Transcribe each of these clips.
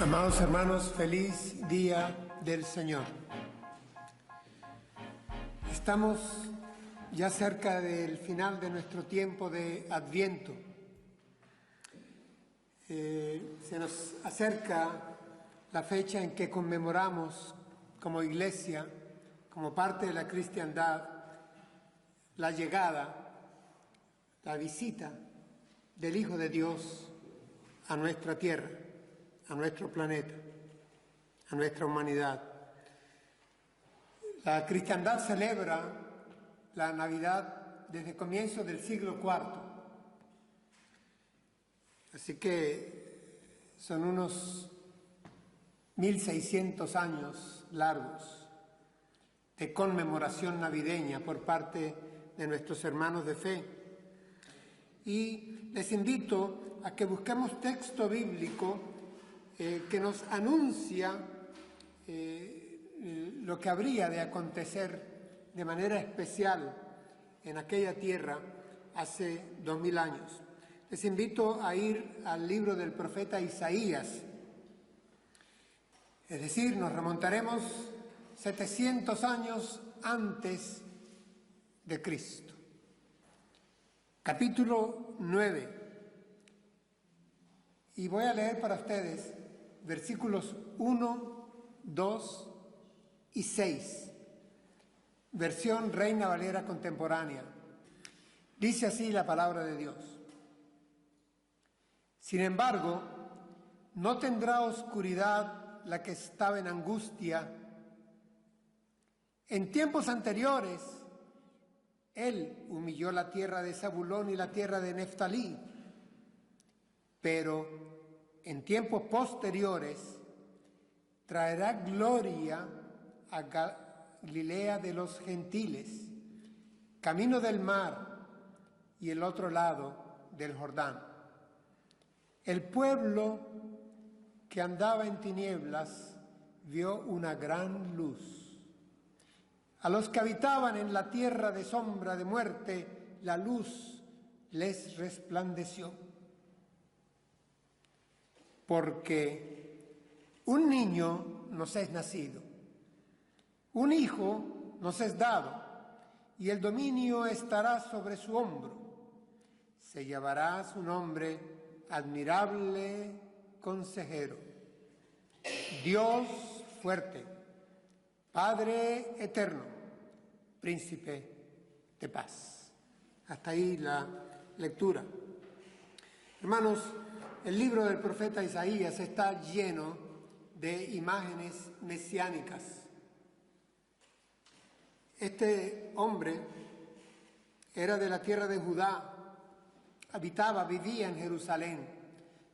Amados hermanos, feliz día del Señor. Estamos ya cerca del final de nuestro tiempo de Adviento. Se nos acerca la fecha en que conmemoramos como iglesia, como parte de la cristiandad, la llegada, la visita del Hijo de Dios a nuestra tierra, a nuestro planeta, a nuestra humanidad. La cristiandad celebra la Navidad desde comienzos del siglo IV. Así que son unos 1600 años largos de conmemoración navideña por parte de nuestros hermanos de fe. Y les invito a que busquemos texto bíblico que nos anuncia lo que habría de acontecer de manera especial en aquella tierra hace 2000 años. Les invito a ir al libro del profeta Isaías, es decir, nos remontaremos 700 años antes de Cristo. Capítulo 9, y voy a leer para ustedes versículos 1, 2 y 6, versión Reina Valera contemporánea. Dice así la palabra de Dios: Sin embargo, no tendrá oscuridad la que estaba en angustia. En tiempos anteriores, Él humilló la tierra de Zabulón y la tierra de Neftalí, pero en tiempos posteriores traerá gloria a Galilea de los gentiles, camino del mar y el otro lado del Jordán. El pueblo que andaba en tinieblas vio una gran luz. A los que habitaban en la tierra de sombra de muerte, la luz les resplandeció. Porque un niño nos es nacido, un hijo nos es dado, y el dominio estará sobre su hombro. Se llamará su nombre Admirable Consejero, Dios fuerte, Padre eterno, Príncipe de paz. Hasta ahí la lectura. Hermanos, el libro del profeta Isaías está lleno de imágenes mesiánicas. Este hombre era de la tierra de Judá, vivía en Jerusalén,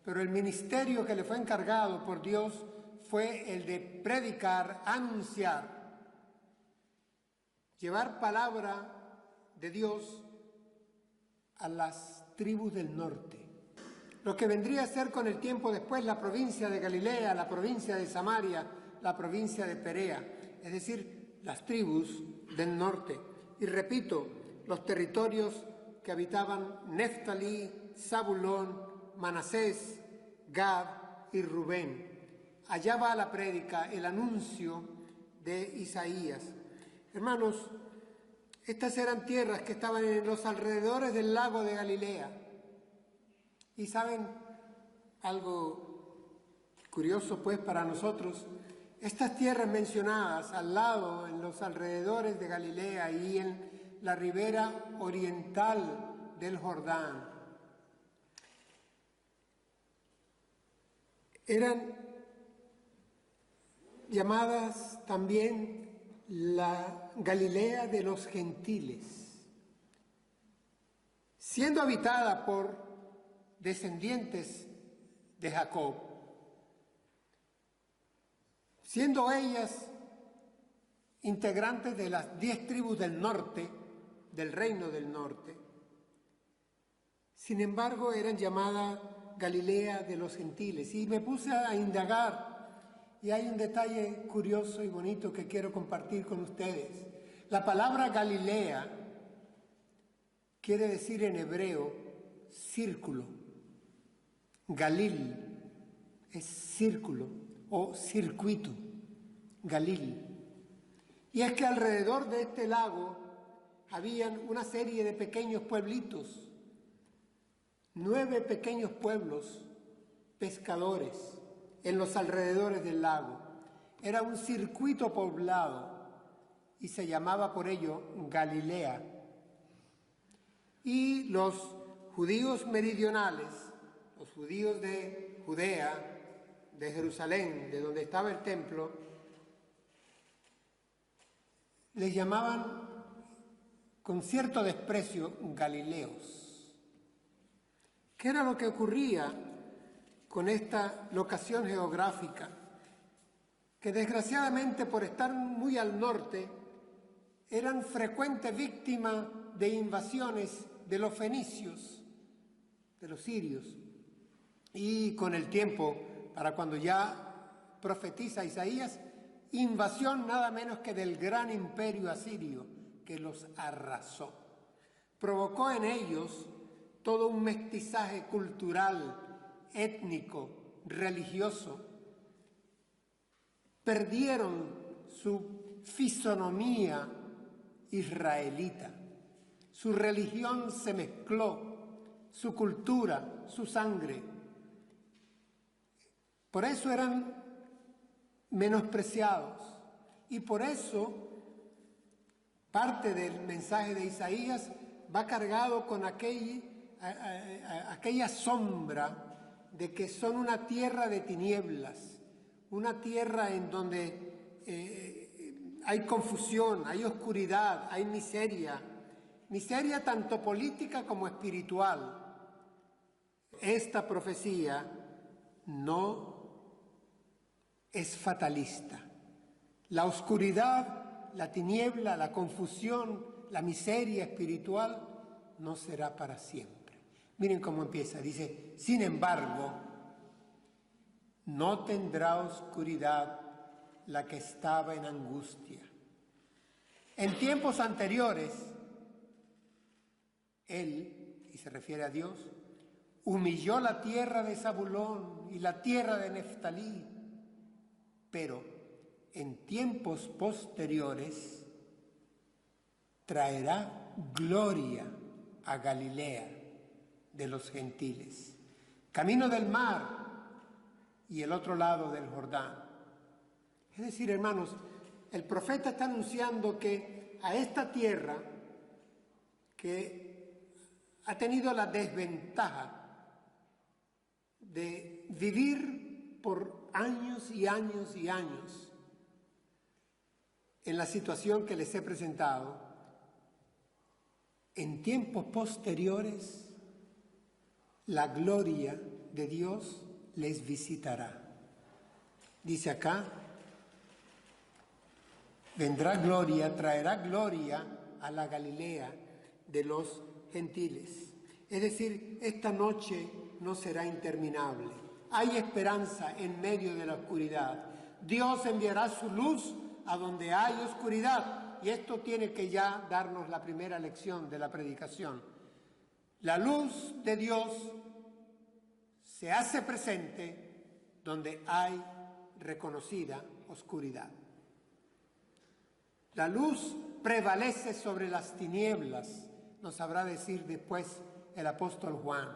pero el ministerio que le fue encargado por Dios fue el de predicar, anunciar, llevar palabra de Dios a las tribus del norte. Lo que vendría a ser con el tiempo después la provincia de Galilea, la provincia de Samaria, la provincia de Perea, es decir, las tribus del norte. Y repito, los territorios que habitaban Neftalí, Zabulón, Manasés, Gad y Rubén. Allá va la prédica, el anuncio de Isaías. Hermanos, estas eran tierras que estaban en los alrededores del lago de Galilea. Y saben algo curioso pues para nosotros, estas tierras mencionadas al lado, en los alrededores de Galilea y en la ribera oriental del Jordán, eran llamadas también la Galilea de los gentiles, siendo habitada por descendientes de Jacob, siendo ellas integrantes de las 10 tribus del norte, del reino del norte. Sin embargo, eran llamadas Galilea de los gentiles. Y me puse a indagar, y hay un detalle curioso y bonito que quiero compartir con ustedes. La palabra Galilea quiere decir en hebreo círculo. Galil es círculo o circuito, Galil. Y es que alrededor de este lago habían una serie de pequeños pueblitos, 9 pequeños pueblos pescadores en los alrededores del lago. Era un circuito poblado y se llamaba por ello Galilea. Y los judíos meridionales, los judíos de Judea, de Jerusalén, de donde estaba el templo, les llamaban con cierto desprecio Galileos. ¿Qué era lo que ocurría con esta locación geográfica? Que desgraciadamente, por estar muy al norte, eran frecuentes víctimas de invasiones de los fenicios, de los sirios. Y con el tiempo, para cuando ya profetiza Isaías, invasión nada menos que del gran imperio asirio que los arrasó. Provocó en ellos todo un mestizaje cultural, étnico, religioso. Perdieron su fisonomía israelita. Su religión se mezcló, su cultura, su sangre. Por eso eran menospreciados. Y por eso parte del mensaje de Isaías va cargado con aquella sombra de que son una tierra de tinieblas, una tierra en donde hay confusión, hay oscuridad, hay miseria tanto política como espiritual. Esta profecía no es fatalista. La oscuridad, la tiniebla, la confusión, la miseria espiritual no será para siempre. Miren cómo empieza, dice, sin embargo, no tendrá oscuridad la que estaba en angustia. En tiempos anteriores, Él, y se refiere a Dios, humilló la tierra de Zabulón y la tierra de Neftalí, pero en tiempos posteriores traerá gloria a Galilea de los gentiles, camino del mar y el otro lado del Jordán. Es decir, hermanos, el profeta está anunciando que a esta tierra que ha tenido la desventaja de vivir por años y años y años en la situación que les he presentado, en tiempos posteriores la gloria de Dios les visitará. Dice acá, vendrá gloria, traerá gloria a la Galilea de los gentiles. Es decir, esta noche no será interminable. Hay esperanza en medio de la oscuridad. Dios enviará su luz a donde hay oscuridad. Y esto tiene que ya darnos la primera lección de la predicación. La luz de Dios se hace presente donde hay reconocida oscuridad. La luz prevalece sobre las tinieblas, nos sabrá decir después el apóstol Juan.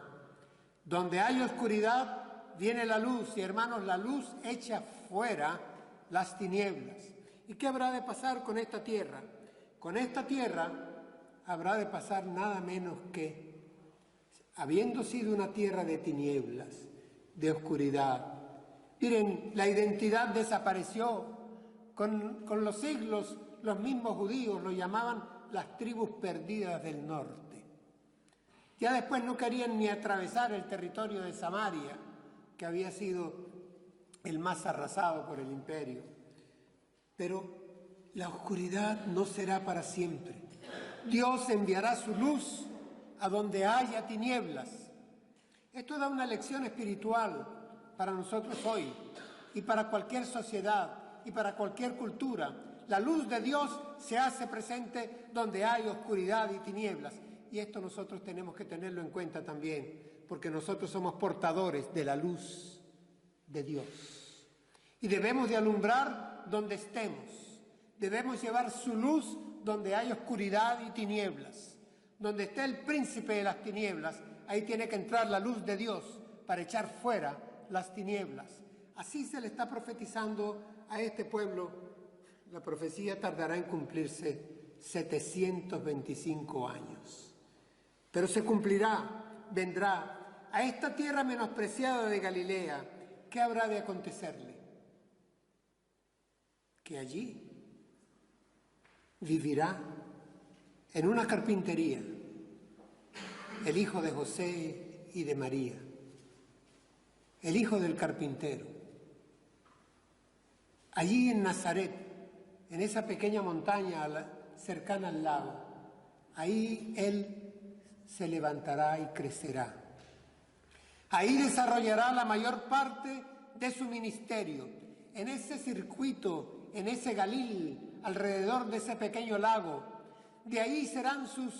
Donde hay oscuridad, viene la luz, y hermanos, la luz echa fuera las tinieblas. ¿Y qué habrá de pasar con esta tierra? Con esta tierra habrá de pasar nada menos que, habiendo sido una tierra de tinieblas, de oscuridad. Miren, la identidad desapareció. Con los siglos, los mismos judíos lo llamaban las tribus perdidas del norte. Ya después no querían ni atravesar el territorio de Samaria, que había sido el más arrasado por el imperio. Pero la oscuridad no será para siempre. Dios enviará su luz a donde haya tinieblas. Esto da una lección espiritual para nosotros hoy y para cualquier sociedad y para cualquier cultura. La luz de Dios se hace presente donde hay oscuridad y tinieblas. Y esto nosotros tenemos que tenerlo en cuenta también, porque nosotros somos portadores de la luz de Dios. Y debemos de alumbrar donde estemos. Debemos llevar su luz donde hay oscuridad y tinieblas. Donde esté el príncipe de las tinieblas, ahí tiene que entrar la luz de Dios para echar fuera las tinieblas. Así se le está profetizando a este pueblo. La profecía tardará en cumplirse 725 años. Pero se cumplirá, vendrá. A esta tierra menospreciada de Galilea, ¿qué habrá de acontecerle? Que allí vivirá en una carpintería el hijo de José y de María, el hijo del carpintero. Allí en Nazaret, en esa pequeña montaña cercana al lago, ahí él se levantará y crecerá. Ahí desarrollará la mayor parte de su ministerio, en ese circuito, en ese Galil, alrededor de ese pequeño lago. De ahí serán sus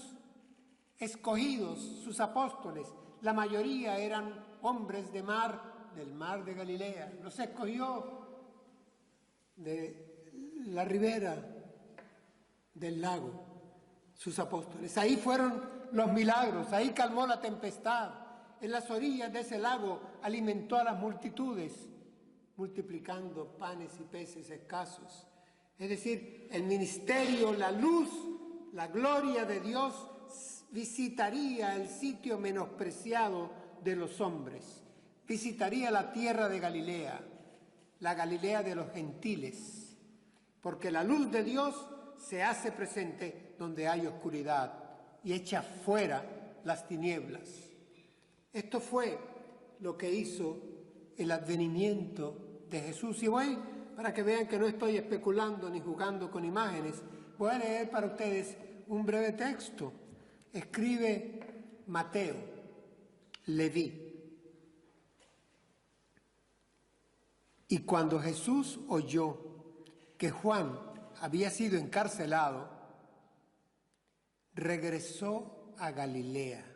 escogidos, sus apóstoles. La mayoría eran hombres de mar, del mar de Galilea. Los escogió de la ribera del lago, sus apóstoles. Ahí fueron los milagros, ahí calmó la tempestad. En las orillas de ese lago alimentó a las multitudes, multiplicando panes y peces escasos. Es decir, el ministerio, la luz, la gloria de Dios visitaría el sitio menospreciado de los hombres. Visitaría la tierra de Galilea, la Galilea de los gentiles, porque la luz de Dios se hace presente donde hay oscuridad y echa fuera las tinieblas. Esto fue lo que hizo el advenimiento de Jesús. Y voy, para que vean que no estoy especulando ni jugando con imágenes, voy a leer para ustedes un breve texto. Escribe Mateo, Leví. Y cuando Jesús oyó que Juan había sido encarcelado, regresó a Galilea.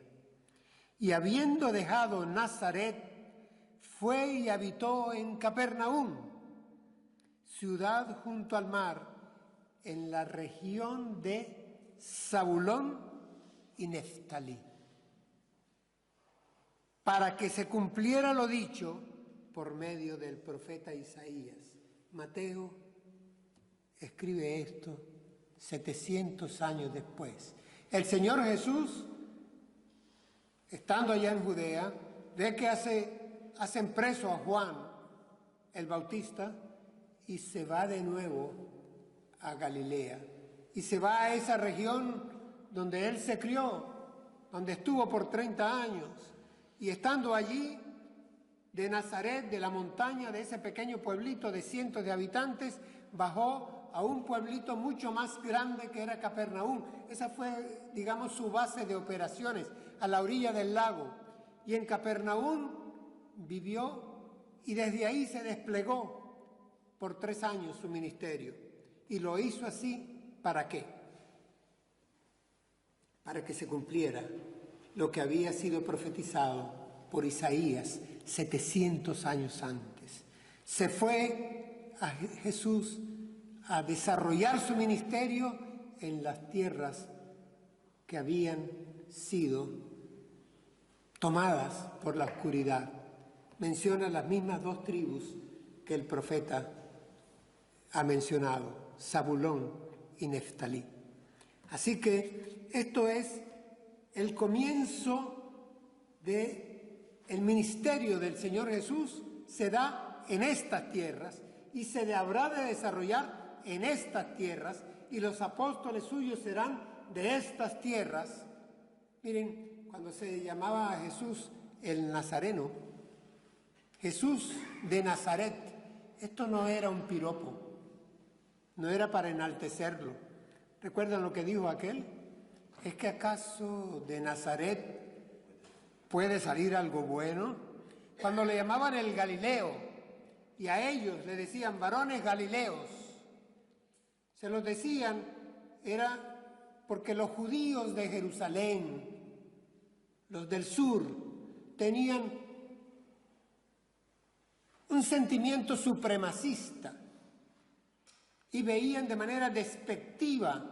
Y habiendo dejado Nazaret, fue y habitó en Capernaum, ciudad junto al mar, en la región de Zabulón y Neftalí, para que se cumpliera lo dicho por medio del profeta Isaías. Mateo escribe esto 700 años después. El Señor Jesús, estando allá en Judea, ve que hacen preso a Juan el Bautista y se va de nuevo a Galilea. Y se va a esa región donde él se crió, donde estuvo por 30 años. Y estando allí, de Nazaret, de la montaña, de ese pequeño pueblito de cientos de habitantes, bajó a un pueblito mucho más grande que era Capernaum. Esa fue, digamos, su base de operaciones, a la orilla del lago. Y en Capernaum vivió y desde ahí se desplegó por 3 años su ministerio. Y lo hizo así, ¿para qué? Para que se cumpliera lo que había sido profetizado por Isaías 700 años antes. Se fue a Jesús a desarrollar su ministerio en las tierras que habían sido tomadas por la oscuridad. Menciona las mismas 2 tribus que el profeta ha mencionado, Zabulón y Neftalí. Así que esto es el comienzo del ministerio del Señor Jesús. Se da en estas tierras y se habrá de desarrollar en estas tierras, y los apóstoles suyos serán de estas tierras. Miren, cuando se llamaba a Jesús el Nazareno, Jesús de Nazaret, esto no era un piropo, no era para enaltecerlo. ¿Recuerdan lo que dijo aquel? ¿Es que acaso de Nazaret puede salir algo bueno? Cuando le llamaban el Galileo y a ellos le decían varones galileos, se los decían, era porque los judíos de Jerusalén, los del sur, tenían un sentimiento supremacista y veían de manera despectiva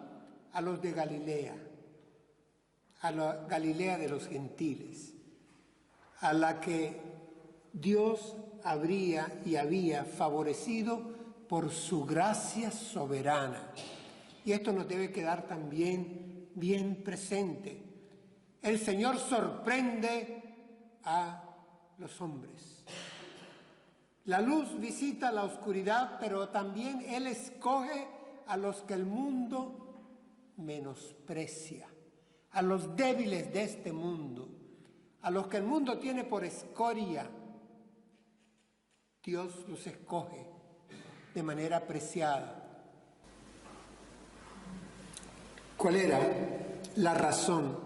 a los de Galilea, a la Galilea de los gentiles, a la que Dios habría y había favorecido por su gracia soberana. Y esto nos debe quedar también bien presente. El Señor sorprende a los hombres. La luz visita la oscuridad, pero también Él escoge a los que el mundo menosprecia, a los débiles de este mundo, a los que el mundo tiene por escoria. Dios los escoge de manera apreciada. ¿Cuál era la razón?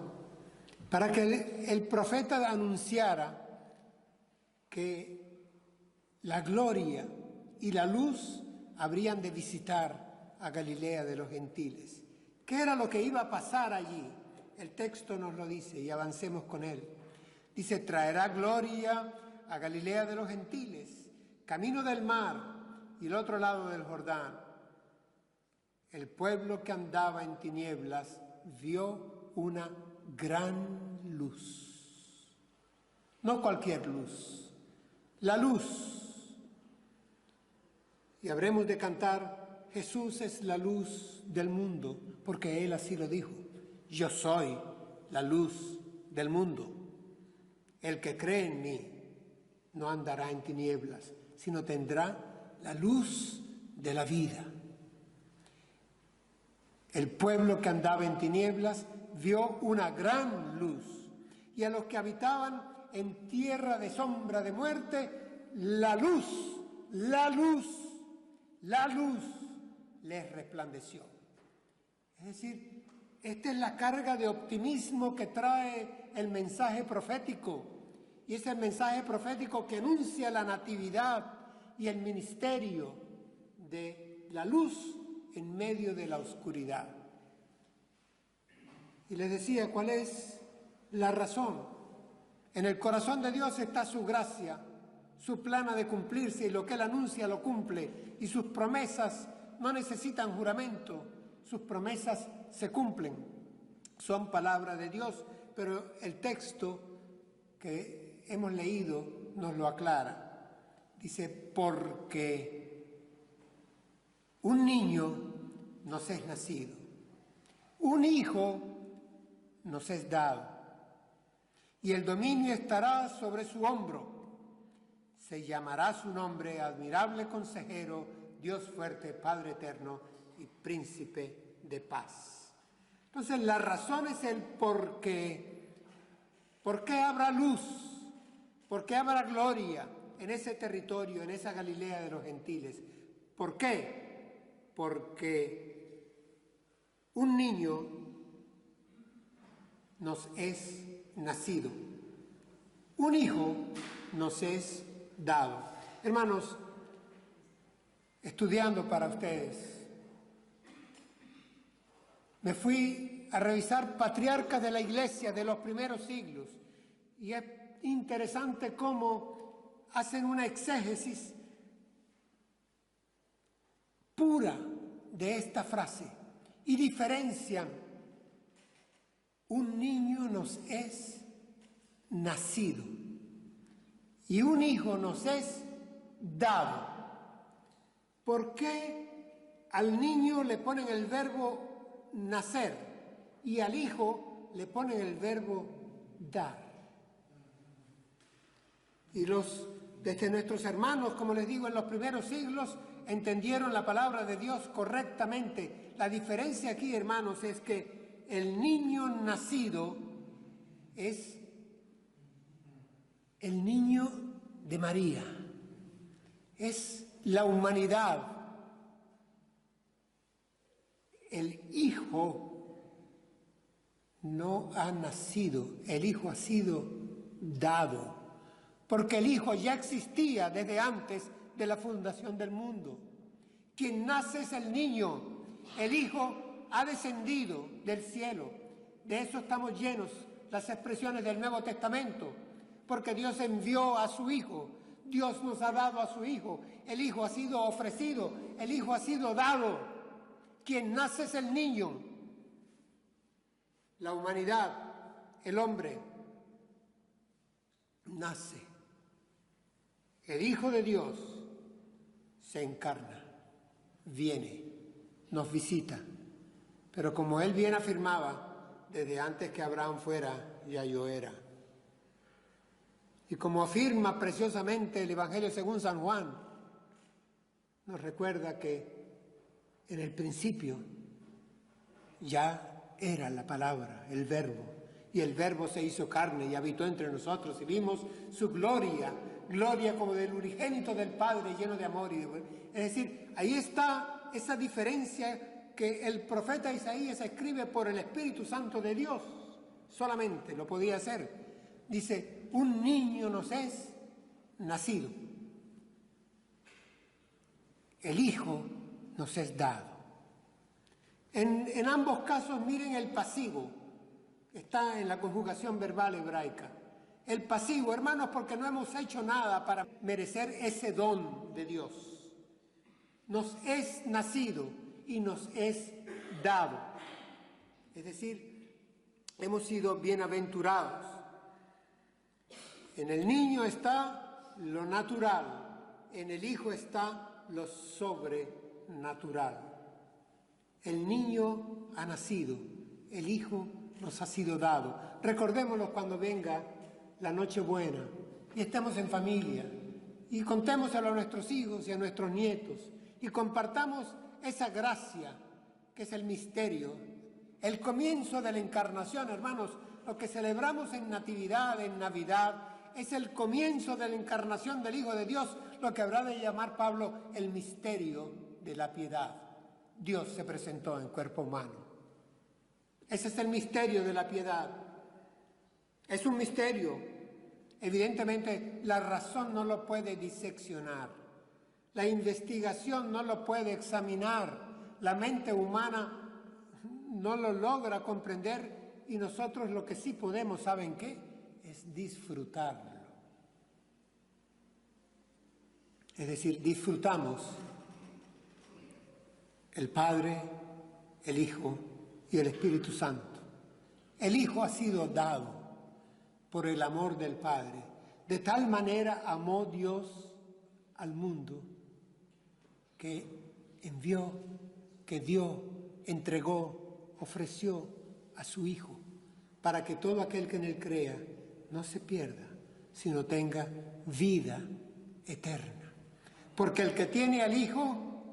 Para que el profeta anunciara que la gloria y la luz habrían de visitar a Galilea de los gentiles. ¿Qué era lo que iba a pasar allí? El texto nos lo dice y avancemos con él. Dice, traerá gloria a Galilea de los gentiles, camino del mar y el otro lado del Jordán. El pueblo que andaba en tinieblas vio una gran luz. No cualquier luz, la luz. Y habremos de cantar, Jesús es la luz del mundo, porque Él así lo dijo. Yo soy la luz del mundo. El que cree en mí no andará en tinieblas, sino tendrá la luz de la vida. El pueblo que andaba en tinieblas vio una gran luz, y a los que habitaban en tierra de sombra de muerte, la luz les resplandeció. Es decir, esta es la carga de optimismo que trae el mensaje profético, y es el mensaje profético que anuncia la natividad y el ministerio de la luz en medio de la oscuridad. Y les decía, ¿cuál es la razón? En el corazón de Dios está su gracia, su plan ha de cumplirse, y lo que Él anuncia lo cumple, y sus promesas no necesitan juramento, sus promesas se cumplen, son palabra de Dios, pero el texto que hemos leído nos lo aclara. Dice, porque un niño nos es nacido, un hijo nos es dado, y el dominio estará sobre su hombro. Se llamará su nombre Admirable Consejero, Dios fuerte, Padre eterno y Príncipe de paz. Entonces la razón es el por qué. ¿Por qué habrá luz? ¿Por qué habrá gloria en ese territorio, en esa Galilea de los gentiles? ¿Por qué? Porque un niño nos es nacido, un hijo nos es dado. Hermanos, estudiando para ustedes, me fui a revisar patriarcas de la Iglesia de los primeros siglos, y es interesante cómo hacen una exégesis pura de esta frase y diferencian: un niño nos es nacido y un hijo nos es dado. ¿Por qué al niño le ponen el verbo nacer y al hijo le ponen el verbo dar? Y desde nuestros hermanos, como les digo, en los primeros siglos, entendieron la palabra de Dios correctamente. La diferencia aquí, hermanos, es que el niño nacido es el niño de María, es la humanidad. El hijo no ha nacido, el hijo ha sido dado, porque el hijo ya existía desde antes de la fundación del mundo. Quien nace es el niño, el hijo ha descendido del cielo. De eso estamos llenos las expresiones del Nuevo Testamento, porque Dios envió a su Hijo, Dios nos ha dado a su Hijo. El Hijo ha sido ofrecido, el Hijo ha sido dado. Quien nace es el niño. La humanidad, el hombre, nace. El Hijo de Dios se encarna, viene, nos visita. Pero como él bien afirmaba, desde antes que Abraham fuera, ya yo era. Y como afirma preciosamente el Evangelio según San Juan, nos recuerda que en el principio ya era la palabra, el verbo, y el verbo se hizo carne y habitó entre nosotros y vimos su gloria, gloria como del unigénito del Padre lleno de amor. Es decir, ahí está esa diferencia que el profeta Isaías escribe por el Espíritu Santo de Dios, solamente lo podía hacer. Dice, un niño nos es nacido, el Hijo nos es dado. En ambos casos miren el pasivo, está en la conjugación verbal hebraica. El pasivo, hermanos, porque no hemos hecho nada para merecer ese don de Dios. Nos es nacido y nos es dado. Es decir, hemos sido bienaventurados. En el niño está lo natural, en el Hijo está lo sobrenatural. El niño ha nacido, el Hijo nos ha sido dado. Recordémoslo cuando venga la Nochebuena y estemos en familia y contémoselo a nuestros hijos y a nuestros nietos y compartamos esa gracia que es el misterio, el comienzo de la encarnación, hermanos. Lo que celebramos en Natividad, en Navidad, es el comienzo de la encarnación del Hijo de Dios, lo que habrá de llamar Pablo el misterio de la piedad. Dios se presentó en cuerpo humano. Ese es el misterio de la piedad. Es un misterio. Evidentemente, la razón no lo puede diseccionar. La investigación no lo puede examinar. La mente humana no lo logra comprender y nosotros lo que sí podemos, ¿saben qué? Es disfrutarlo. Es decir, disfrutamos el Padre, el Hijo y el Espíritu Santo. El Hijo ha sido dado por el amor del Padre. De tal manera amó Dios al mundo que envió, que dio, entregó, ofreció a su Hijo para que todo aquel que en él crea no se pierda, sino tenga vida eterna. Porque el que tiene al Hijo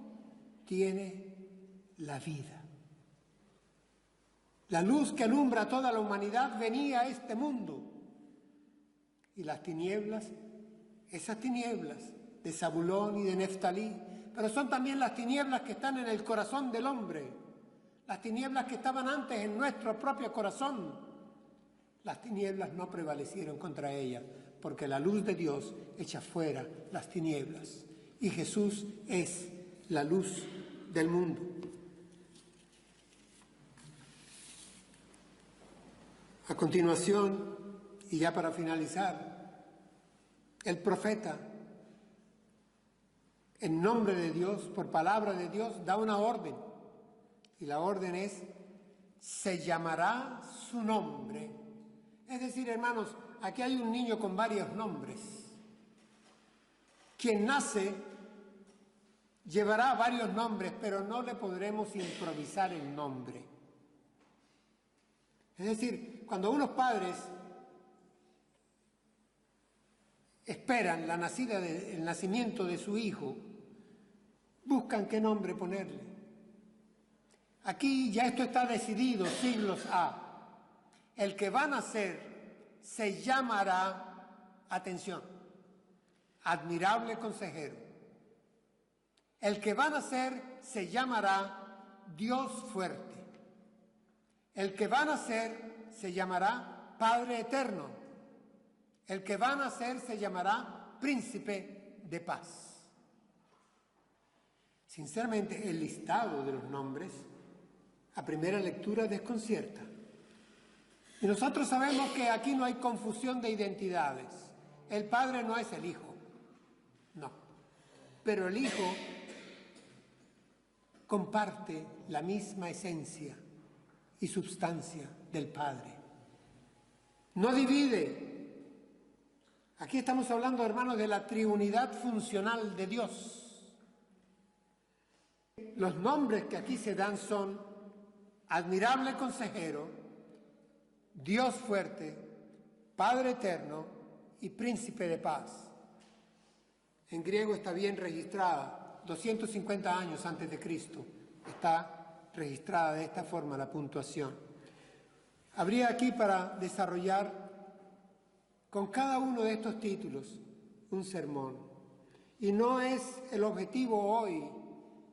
tiene la vida. La luz que alumbra a toda la humanidad venía a este mundo. Y las tinieblas, esas tinieblas de Zabulón y de Neftalí, pero son también las tinieblas que están en el corazón del hombre, las tinieblas que estaban antes en nuestro propio corazón. Las tinieblas no prevalecieron contra ellas, porque la luz de Dios echa fuera las tinieblas. Y Jesús es la luz del mundo. A continuación, y ya para finalizar, el profeta, en nombre de Dios, por palabra de Dios, da una orden. Y la orden es, se llamará su nombre. Es decir, hermanos, aquí hay un niño con varios nombres. Quien nace llevará varios nombres, pero no le podremos improvisar el nombre. Es decir, cuando unos padres esperan el nacimiento de su hijo, buscan qué nombre ponerle. Aquí ya esto está decidido, siglos A. El que va a nacer se llamará, atención, admirable consejero. El que va a nacer se llamará Dios fuerte. El que va a nacer se llamará Padre eterno. El que va a nacer se llamará Príncipe de paz. Sinceramente, el listado de los nombres a primera lectura desconcierta. Y nosotros sabemos que aquí no hay confusión de identidades. El Padre no es el Hijo. pero el Hijo comparte la misma esencia y substancia del Padre. No divide. Aquí estamos hablando, hermanos, de la triunidad funcional de Dios. Los nombres que aquí se dan son Admirable Consejero, Dios Fuerte, Padre Eterno y Príncipe de Paz. En griego está bien registrada, 250 años antes de Cristo, está registrada de esta forma la puntuación. Habría aquí para desarrollar con cada uno de estos títulos un sermón. Y no es el objetivo hoy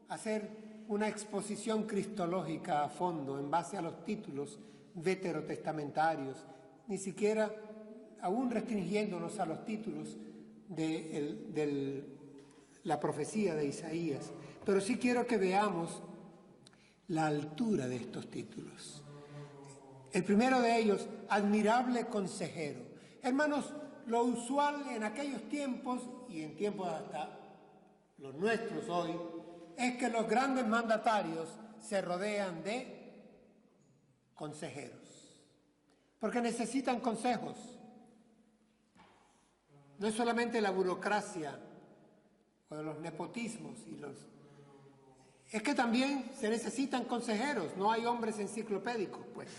hacer una exposición cristológica a fondo en base a los títulos veterotestamentarios, ni siquiera aún restringiéndonos a los títulos de la profecía de Isaías. Pero sí quiero que veamos la altura de estos títulos. El primero de ellos, Admirable Consejero. Hermanos, lo usual en aquellos tiempos, y en tiempos hasta los nuestros hoy, es que los grandes mandatarios se rodean de consejeros, porque necesitan consejos. No es solamente la burocracia o los nepotismos es que también se necesitan consejeros, no hay hombres enciclopédicos, pues.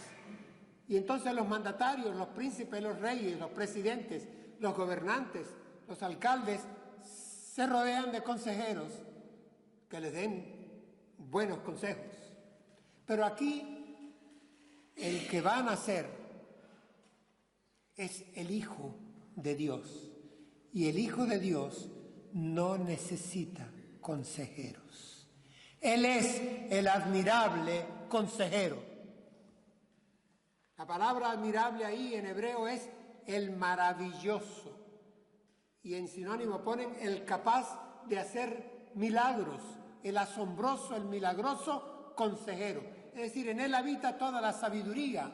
Y entonces los mandatarios, los príncipes, los reyes, los presidentes, los gobernantes, los alcaldes, se rodean de consejeros que les den buenos consejos. Pero aquí el que va a nacer es el Hijo de Dios. Y el Hijo de Dios no necesita consejeros. Él es el admirable consejero. La palabra admirable ahí en hebreo es el maravilloso. Y en sinónimo ponen el capaz de hacer milagros, el asombroso, el milagroso consejero. Es decir, en él habita toda la sabiduría.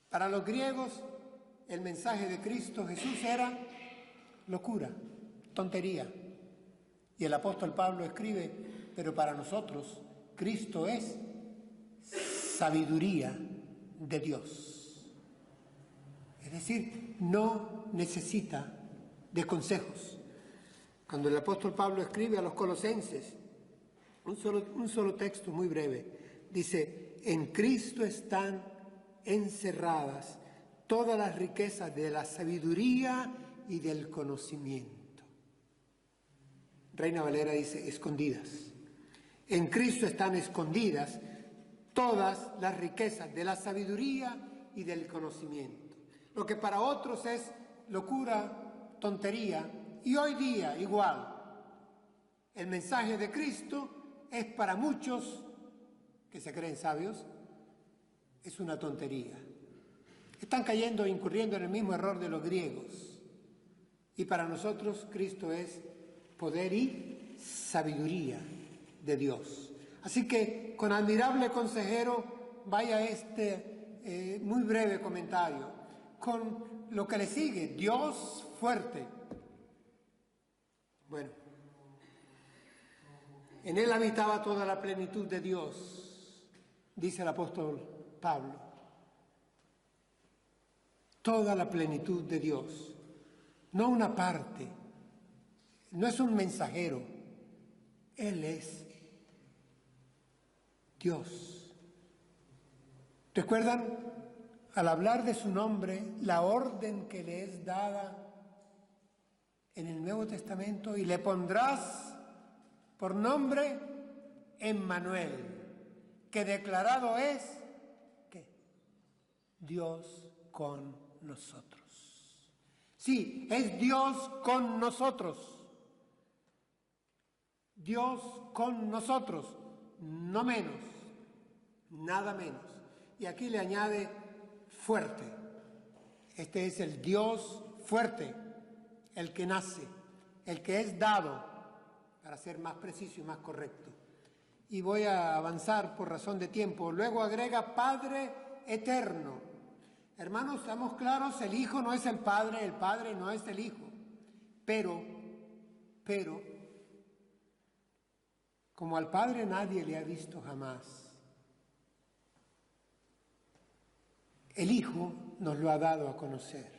Para los griegos, el mensaje de Cristo Jesús era locura, tontería. Y el apóstol Pablo escribe, pero para nosotros Cristo es sabiduría de Dios. Es decir, no necesita de consejos. Cuando el apóstol Pablo escribe a los colosenses, un solo texto muy breve, dice, en Cristo están encerradas todas las riquezas de la sabiduría y del conocimiento. Reina Valera dice, escondidas. En Cristo están escondidas todas las riquezas de la sabiduría y del conocimiento. Lo que para otros es locura, tontería, y hoy día igual. El mensaje de Cristo es para muchos que se creen sabios, es una tontería. Están cayendo e incurriendo en el mismo error de los griegos. Y para nosotros Cristo es poder y sabiduría de Dios. Así que con admirable consejero vaya este muy breve comentario. Con lo que le sigue, Dios fuerte. Bueno, en él habitaba toda la plenitud de Dios, dice el apóstol Pablo. Toda la plenitud de Dios, no una parte, no es un mensajero, Él es Dios. ¿Recuerdan? Al hablar de su nombre, la orden que le es dada en el Nuevo Testamento, y le pondrás por nombre Emmanuel, que declarado es, ¿qué? Dios con nosotros. Sí, es Dios con nosotros. Dios con nosotros, no menos, nada menos. Y aquí le añade fuerte. Este es el Dios fuerte, el que nace, el que es dado, para ser más preciso y más correcto. Y voy a avanzar por razón de tiempo. Luego agrega Padre eterno. Hermanos, estamos claros, el Hijo no es el Padre no es el Hijo. Pero Pero, como al Padre nadie le ha visto jamás, el Hijo nos lo ha dado a conocer.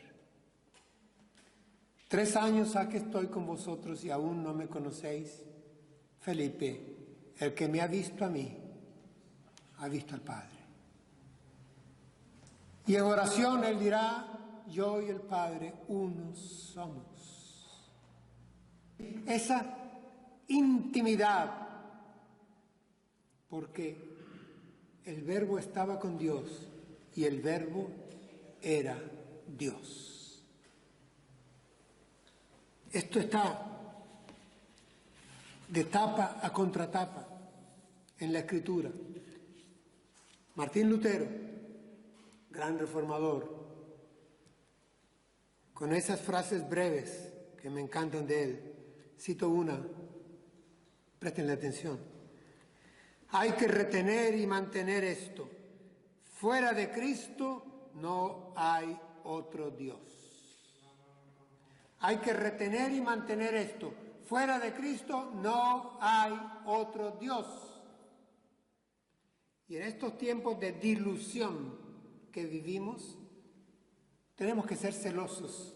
3 años ha que estoy con vosotros y aún no me conocéis. Felipe, el que me ha visto a mí, ha visto al Padre. Y en oración él dirá, yo y el Padre uno somos. Esa intimidad, porque el Verbo estaba con Dios y el Verbo era Dios. Esto está de tapa a contratapa en la Escritura. Martín Lutero, gran reformador, con esas frases breves que me encantan de él, cito una, préstenle atención. Hay que retener y mantener esto. Fuera de Cristo no hay otro Dios. Hay que retener y mantener esto. Fuera de Cristo no hay otro Dios. Y en estos tiempos de dilución que vivimos, tenemos que ser celosos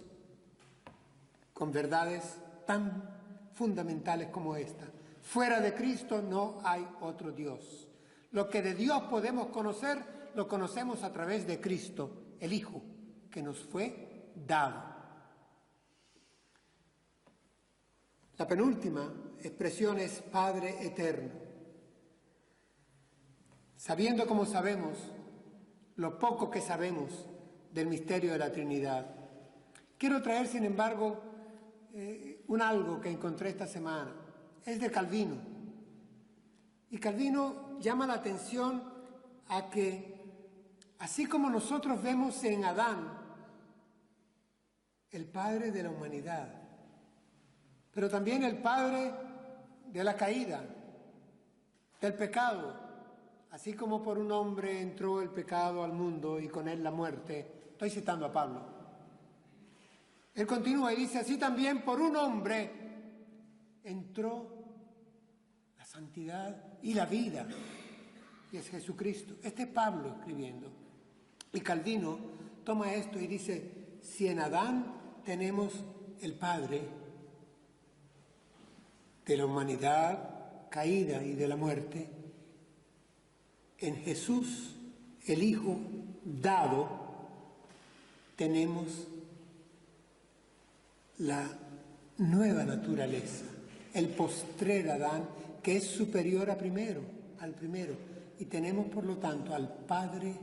con verdades tan fundamentales como esta. Fuera de Cristo no hay otro Dios. Lo que de Dios podemos conocer, lo conocemos a través de Cristo, el Hijo, que nos fue dado. La penúltima expresión es Padre Eterno. Sabiendo como sabemos, lo poco que sabemos del misterio de la Trinidad, quiero traer, sin embargo, un algo que encontré esta semana. Es de Calvino. Y Calvino llama la atención a que, así como nosotros vemos en Adán, el padre de la humanidad, pero también el padre de la caída, del pecado, así como por un hombre entró el pecado al mundo y con él la muerte. Estoy citando a Pablo. Él continúa y dice, así también por un hombre entró la santidad y la vida, y es Jesucristo. Este es Pablo escribiendo. Y Calvino toma esto y dice, si en Adán tenemos el Padre de la humanidad caída y de la muerte, en Jesús, el Hijo dado, tenemos la nueva naturaleza, el postrer Adán, que es superior al primero, y tenemos por lo tanto al Padre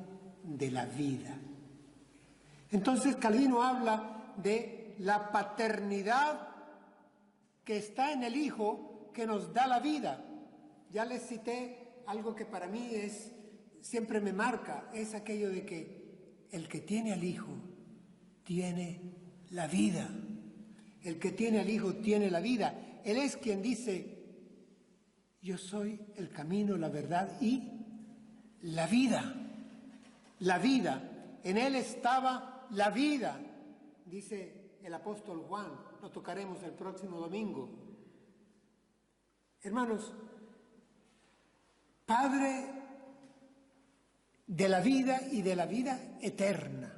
de la vida. Entonces Calvino habla de la paternidad que está en el Hijo que nos da la vida. Ya les cité algo que para mí siempre me marca, es aquello de que el que tiene al Hijo tiene la vida. El que tiene al Hijo tiene la vida. Él es quien dice, yo soy el camino, la verdad y la vida. La vida. En Él estaba la vida, dice el apóstol Juan. Lo tocaremos el próximo domingo. Hermanos, Padre de la vida y de la vida eterna.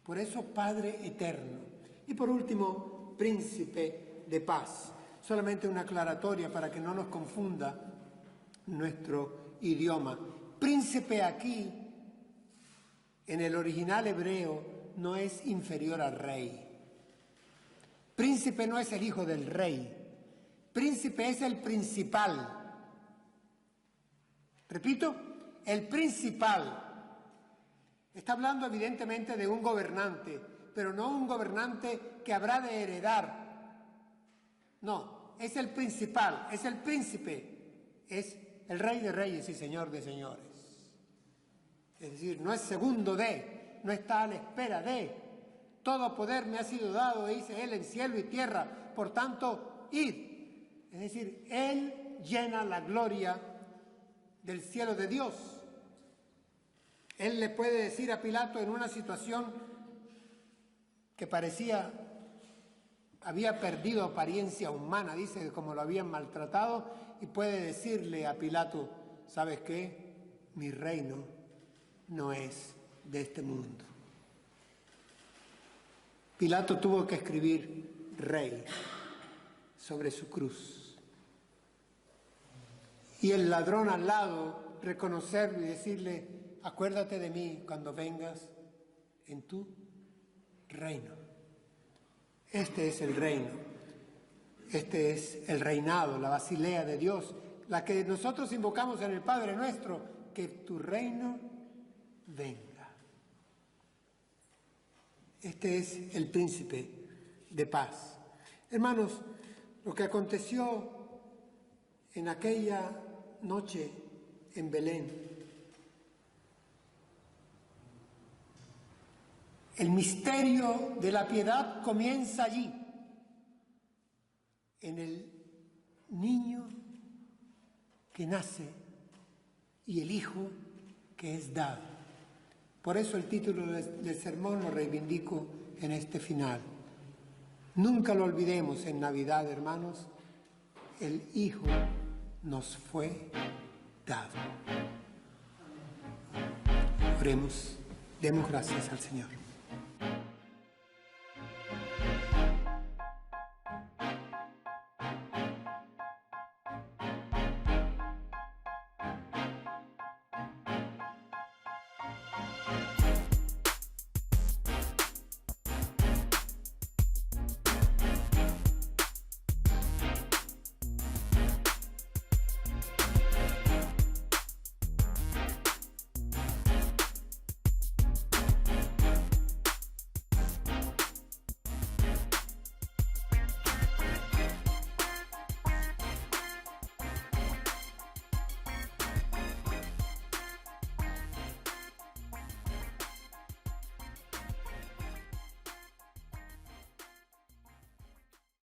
Por eso Padre eterno. Y por último, Príncipe de paz. Solamente una aclaratoria para que no nos confunda nuestro idioma. Príncipe aquí, en el original hebreo, no es inferior al rey. Príncipe no es el hijo del rey. Príncipe es el principal. Repito, el principal. Está hablando evidentemente de un gobernante, pero no un gobernante que habrá de heredar. No, es el principal, es el príncipe, es el rey de reyes y señor de señores. Es decir, no es segundo de, no está a la espera de. Todo poder me ha sido dado, dice él, en cielo y tierra, por tanto, id. Es decir, él llena la gloria del cielo de Dios. Él le puede decir a Pilato en una situación que parecía había perdido apariencia humana, dice, como lo habían maltratado, y puede decirle a Pilato, ¿sabes qué? Mi reino no es de este mundo. Pilato tuvo que escribir rey sobre su cruz. Y el ladrón al lado, reconocerlo y decirle, acuérdate de mí cuando vengas en tu reino. Este es el reino, este es el reinado, la basilea de Dios, la que nosotros invocamos en el Padre Nuestro, que tu reino venga. Este es el príncipe de paz. Hermanos, lo que aconteció en aquella noche en Belén, el misterio de la piedad comienza allí, en el niño que nace y el hijo que es dado. Por eso el título del sermón lo reivindico en este final. Nunca lo olvidemos en Navidad, hermanos, el hijo nos fue dado. Oremos, demos gracias al Señor.